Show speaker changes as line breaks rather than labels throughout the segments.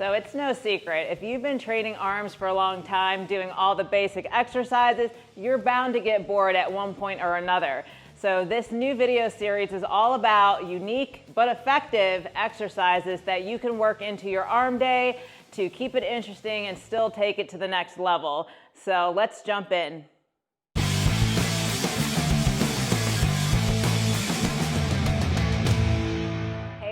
So it's no secret, if you've been training arms for a long time, doing all the basic exercises, you're bound to get bored at one point or another. So this new video series is all about unique but effective exercises that you can work into your arm day to keep it interesting and still take it to the next level. So let's jump in.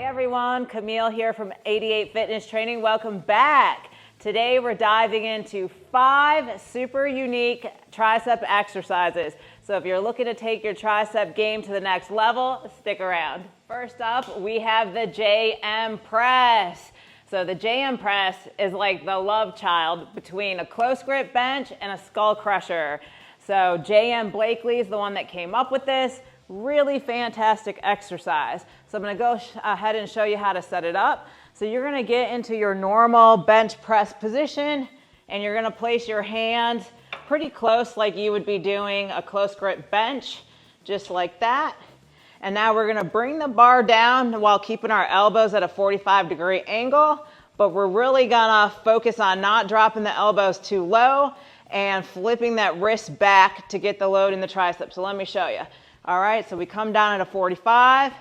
Everyone, Camille here from 88 Fitness Training. Welcome back. Today we're diving into 5 super unique tricep exercises. So if you're looking to take your tricep game to the next level, stick around. First up, we have the JM press. So the JM press is like the love child between a close grip bench and a skull crusher. So JM Blakely is the one that came up with this. Really fantastic exercise. So I'm going to go ahead and show you how to set it up. So you're going to get into your normal bench press position and you're going to place your hands pretty close like you would be doing a close grip bench, just like that. And now we're going to bring the bar down while keeping our elbows at a 45-degree angle, but we're really going to focus on not dropping the elbows too low and flipping that wrist back to get the load in the tricep. So let me show you. All right, so we come down at a 45,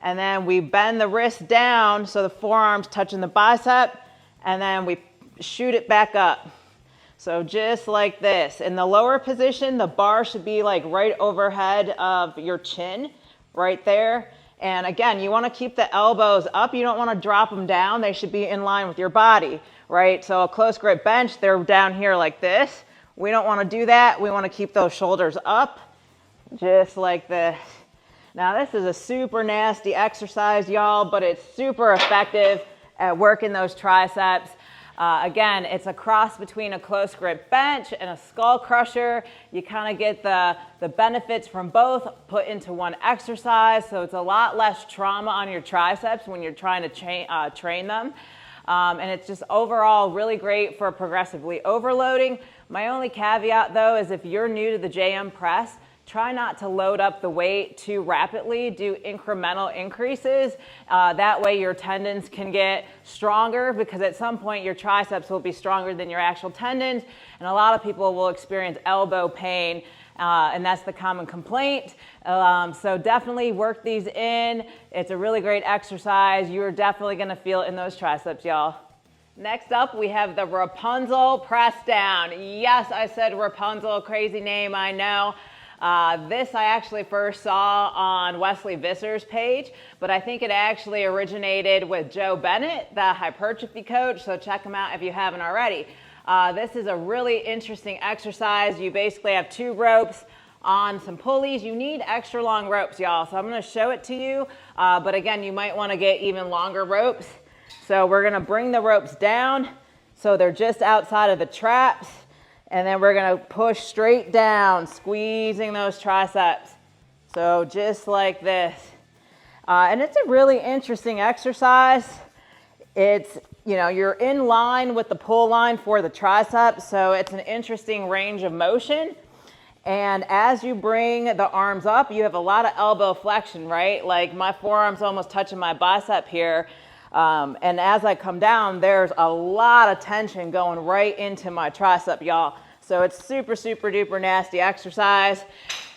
and then we bend the wrist down so the forearm's touching the bicep, and then we shoot it back up. So just like this. In the lower position, the bar should be like right overhead of your chin, right there. And again, you want to keep the elbows up. You don't want to drop them down. They should be in line with your body, right? So a close grip bench, they're down here like this. We don't want to do that. We want to keep those shoulders up. Just like this. Now this is a super nasty exercise, y'all, but it's super effective at working those triceps. Again, it's a cross between a close grip bench and a skull crusher. You kind of get the benefits from both put into one exercise, so it's a lot less trauma on your triceps when you're trying to train them. And it's just overall really great for progressively overloading. My only caveat though is if you're new to the JM press, try not to load up the weight too rapidly. Do incremental increases. That way your tendons can get stronger because at some point your triceps will be stronger than your actual tendons. And a lot of people will experience elbow pain and that's the common complaint. So definitely work these in. It's a really great exercise. You're definitely gonna feel it in those triceps, y'all. Next up, we have the Rapunzel press down. Yes, I said Rapunzel, crazy name, I know. This I actually first saw on Wesley Visser's page, but I think it actually originated with Joe Bennett, the hypertrophy coach, so check him out if you haven't already. This is a really interesting exercise. You basically have 2 ropes on some pulleys. You need extra long ropes, y'all, so I'm going to show it to you, but again, you might want to get even longer ropes. So we're going to bring the ropes down so they're just outside of the traps. And then we're going to push straight down, squeezing those triceps. So just like this. And it's a really interesting exercise. It's, you're in line with the pull line for the triceps, so it's an interesting range of motion. And as you bring the arms up, you have a lot of elbow flexion, right? Like my forearm's almost touching my bicep here. And as I come down, there's a lot of tension going right into my tricep, y'all. So it's super, super duper nasty exercise.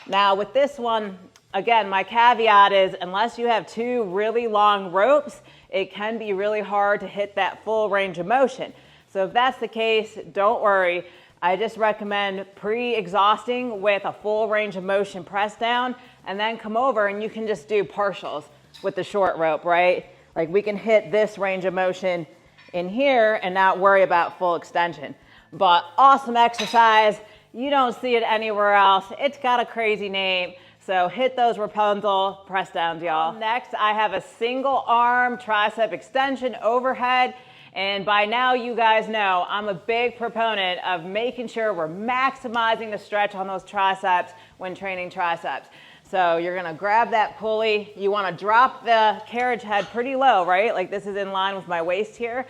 Now with this one, again, my caveat is unless you have 2 really long ropes, it can be really hard to hit that full range of motion. So if that's the case, don't worry. I just recommend pre-exhausting with a full range of motion press down and then come over and you can just do partials with the short rope, right? Like we can hit this range of motion in here and not worry about full extension. But awesome exercise. You don't see it anywhere else. It's got a crazy name. So hit those Rapunzel press downs, y'all. Next, I have a single arm tricep extension overhead. And by now you guys know I'm a big proponent of making sure we're maximizing the stretch on those triceps when training triceps. So you're gonna grab that pulley. You wanna drop the carriage head pretty low, right? Like this is in line with my waist here.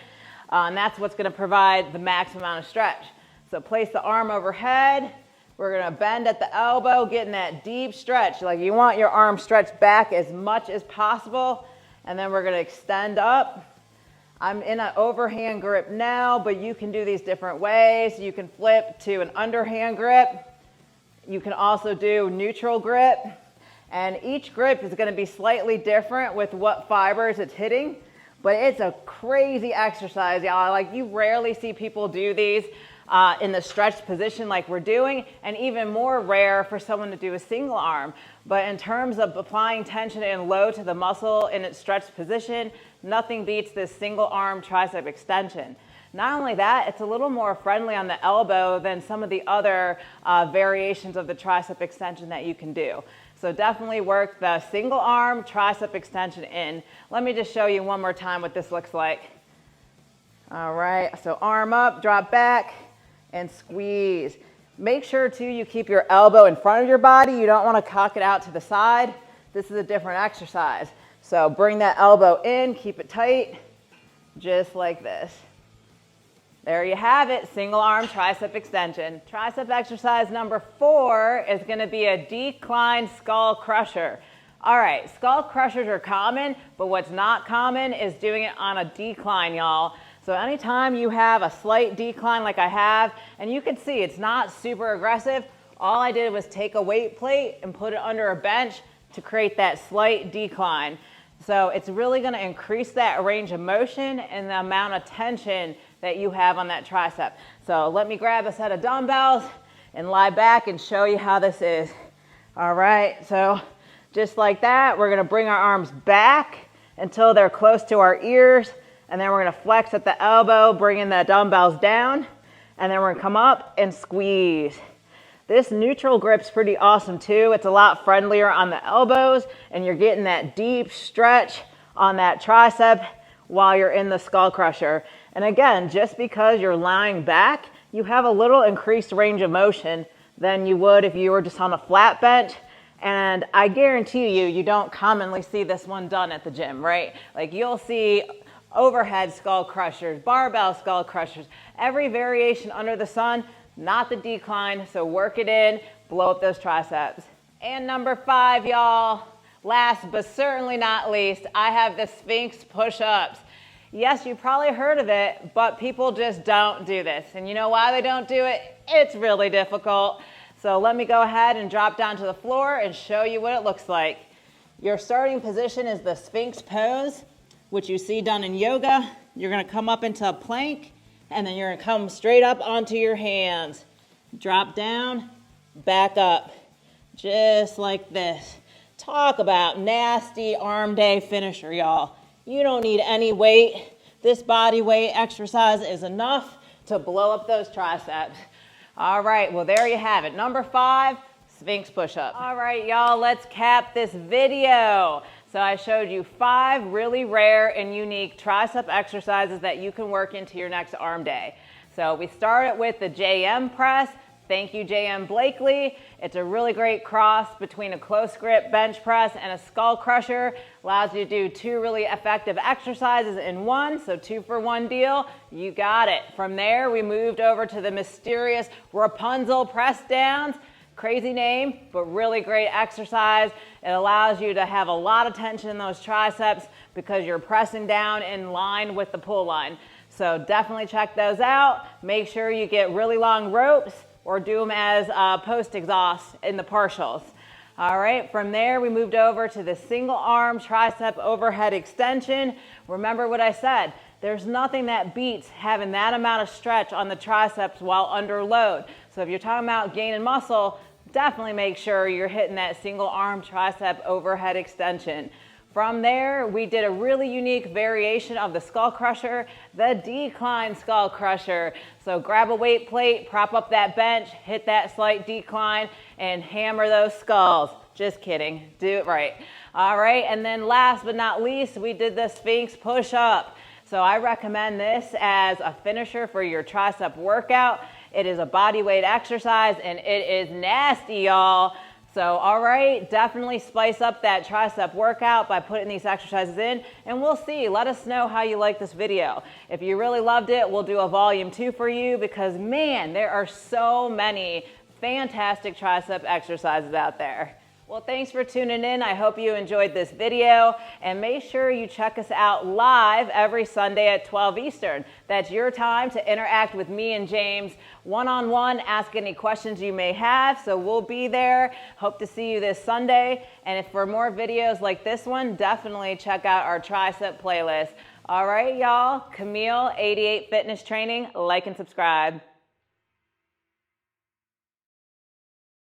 And that's what's gonna provide the max amount of stretch. So place the arm overhead. We're gonna bend at the elbow, getting that deep stretch. Like you want your arm stretched back as much as possible. And then we're gonna extend up. I'm in an overhand grip now, but you can do these different ways. You can flip to an underhand grip. You can also do neutral grip. And each grip is going to be slightly different with what fibers it's hitting. But it's a crazy exercise, y'all. Like, you rarely see people do these in the stretched position like we're doing, and even more rare for someone to do a single arm. But in terms of applying tension and load to the muscle in its stretched position, nothing beats this single arm tricep extension. Not only that, it's a little more friendly on the elbow than some of the other variations of the tricep extension that you can do. So definitely work the single arm tricep extension in. Let me just show you one more time what this looks like. All right, so arm up, drop back, and squeeze. Make sure too you keep your elbow in front of your body. You don't want to cock it out to the side. This is a different exercise. So bring that elbow in, keep it tight, just like this. There you have it, single arm tricep extension. Tricep exercise number 4 is going to be a decline skull crusher. All right, skull crushers are common, but what's not common is doing it on a decline, y'all. So anytime you have a slight decline like I have, and you can see it's not super aggressive, all I did was take a weight plate and put it under a bench to create that slight decline. So it's really going to increase that range of motion and the amount of tension that you have on that tricep. So let me grab a set of dumbbells and lie back and show you how this is. All right, so just like that, we're going to bring our arms back until they're close to our ears, and then we're going to flex at the elbow, bringing the dumbbells down, and then we're going to come up and squeeze. This neutral grip's pretty awesome too. It's a lot friendlier on the elbows, and you're getting that deep stretch on that tricep while you're in the skull crusher. And again, just because you're lying back, you have a little increased range of motion than you would if you were just on a flat bench. And I guarantee you, you don't commonly see this one done at the gym, right? Like, you'll see overhead skull crushers, barbell skull crushers, every variation under the sun, not the decline. So work it in, blow up those triceps. And number 5, y'all, last but certainly not least, I have the Sphinx push-ups. Yes, you probably heard of it, but people just don't do this. And you know why they don't do it? It's really difficult. So let me go ahead and drop down to the floor and show you what it looks like. Your starting position is the Sphinx pose, which you see done in yoga. You're going to come up into a plank, and then you're going to come straight up onto your hands. Drop down, back up, just like this. Talk about nasty arm day finisher, y'all. You don't need any weight. This body weight exercise is enough to blow up those triceps. All right, well, there you have it. Number 5, Sphinx push-up. All right, y'all, let's cap this video. So I showed you 5 really rare and unique tricep exercises that you can work into your next arm day. So we started with the JM press. Thank you, JM Blakely. It's a really great cross between a close grip bench press and a skull crusher. Allows you to do 2 really effective exercises in one, so 2 for 1 deal. You got it. From there, we moved over to the mysterious Rapunzel press downs. Crazy name, but really great exercise. It allows you to have a lot of tension in those triceps because you're pressing down in line with the pull line. So definitely check those out. Make sure you get really long ropes, or do them as post-exhaust in the partials. All right, from there we moved over to the single arm tricep overhead extension. Remember what I said, there's nothing that beats having that amount of stretch on the triceps while under load. So if you're talking about gaining muscle, definitely make sure you're hitting that single arm tricep overhead extension. From there, we did a really unique variation of the skull crusher, the decline skull crusher. So grab a weight plate, prop up that bench, hit that slight decline, and hammer those skulls. Just kidding, do it right. All right, and then last but not least, we did the Sphinx push-up. So I recommend this as a finisher for your tricep workout. It is a body weight exercise, and it is nasty, y'all. So, all right, definitely spice up that tricep workout by putting these exercises in, and we'll see. Let us know how you like this video. If you really loved it, we'll do a volume 2 for you because, man, there are so many fantastic tricep exercises out there. Well, thanks for tuning in. I hope you enjoyed this video, and make sure you check us out live every Sunday at 12 Eastern. That's your time to interact with me and James one-on-one, ask any questions you may have. So we'll be there. Hope to see you this Sunday. And if for more videos like this one, definitely check out our tricep playlist. All right, y'all. Camille, 88 Fitness Training. Like and subscribe.